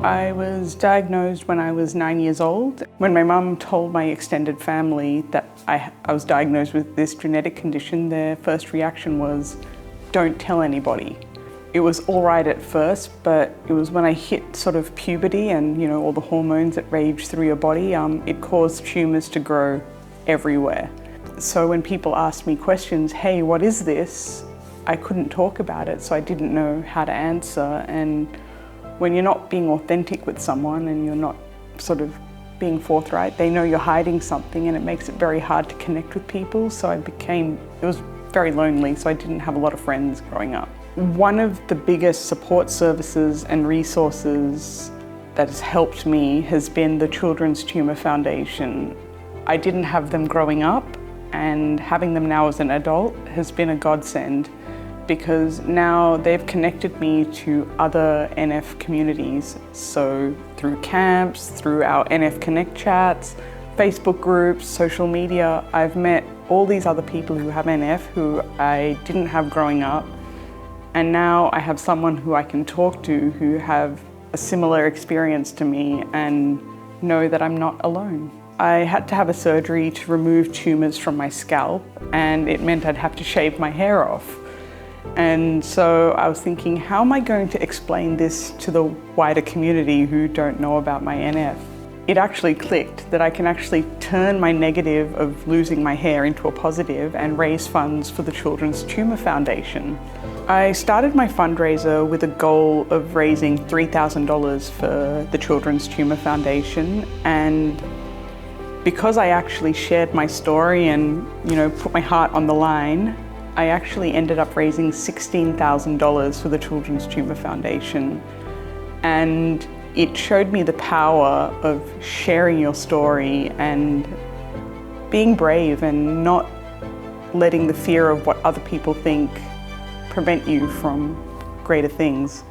I was diagnosed when I was 9 years old. When my mum told my extended family that I was diagnosed with this genetic condition, their first reaction was, "Don't tell anybody." It was all right at first, but it was when I hit sort of puberty and all the hormones that rage through your body, it caused tumours to grow everywhere. So when people asked me questions, "Hey, what is this?" I couldn't talk about it, so I didn't know how to answer. And when you're not being authentic with someone and you're not sort of being forthright, they know you're hiding something, and it makes it very hard to connect with people. So it was very lonely, so I didn't have a lot of friends growing up. One of the biggest support services and resources that has helped me has been the Children's Tumour Foundation. I didn't have them growing up, and having them now as an adult has been a godsend, because now they've connected me to other NF communities. So through camps, through our NF Connect chats, Facebook groups, social media, I've met all these other people who have NF who I didn't have growing up. And now I have someone who I can talk to who have a similar experience to me and know that I'm not alone. I had to have a surgery to remove tumours from my scalp, and it meant I'd have to shave my hair off. And so I was thinking, how am I going to explain this to the wider community who don't know about my NF? It actually clicked that I can actually turn my negative of losing my hair into a positive and raise funds for the Children's Tumour Foundation. I started my fundraiser with a goal of raising $3,000 for the Children's Tumour Foundation, and because I actually shared my story and put my heart on the line, I actually ended up raising $16,000 for the Children's Tumour Foundation. And it showed me the power of sharing your story and being brave and not letting the fear of what other people think prevent you from greater things.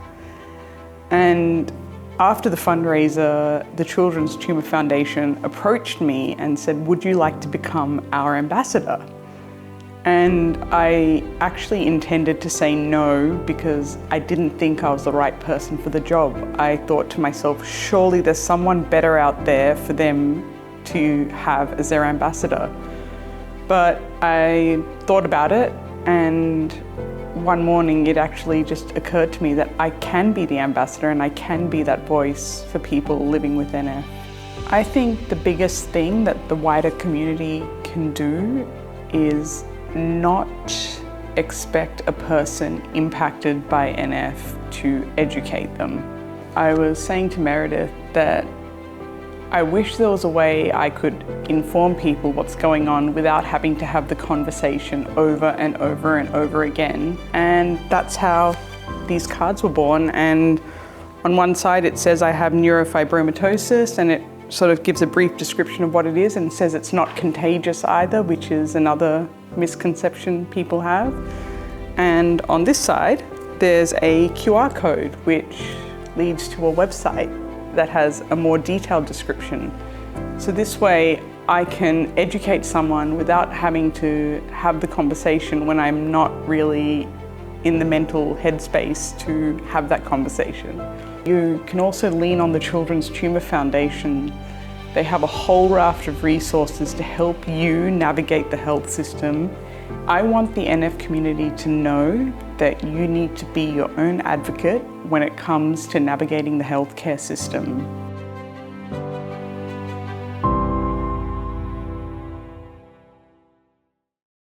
And after the fundraiser, the Children's Tumour Foundation approached me and said, "Would you like to become our ambassador?" And I actually intended to say no, because I didn't think I was the right person for the job. I thought to myself, surely there's someone better out there for them to have as their ambassador. But I thought about it, and one morning it actually just occurred to me that I can be the ambassador and I can be that voice for people living with NF. I think the biggest thing that the wider community can do is not expect a person impacted by NF to educate them. I was saying to Meredith that I wish there was a way I could inform people what's going on without having to have the conversation over and over and over again. And that's how these cards were born. And on one side it says I have neurofibromatosis, and it sort of gives a brief description of what it is, and says it's not contagious either, which is another misconception people have. And on this side, there's a QR code which leads to a website that has a more detailed description. So this way I can educate someone without having to have the conversation when I'm not really in the mental headspace to have that conversation. You can also lean on the Children's Tumour Foundation. They have a whole raft of resources to help you navigate the health system. I want the NF community to know that you need to be your own advocate when it comes to navigating the healthcare system.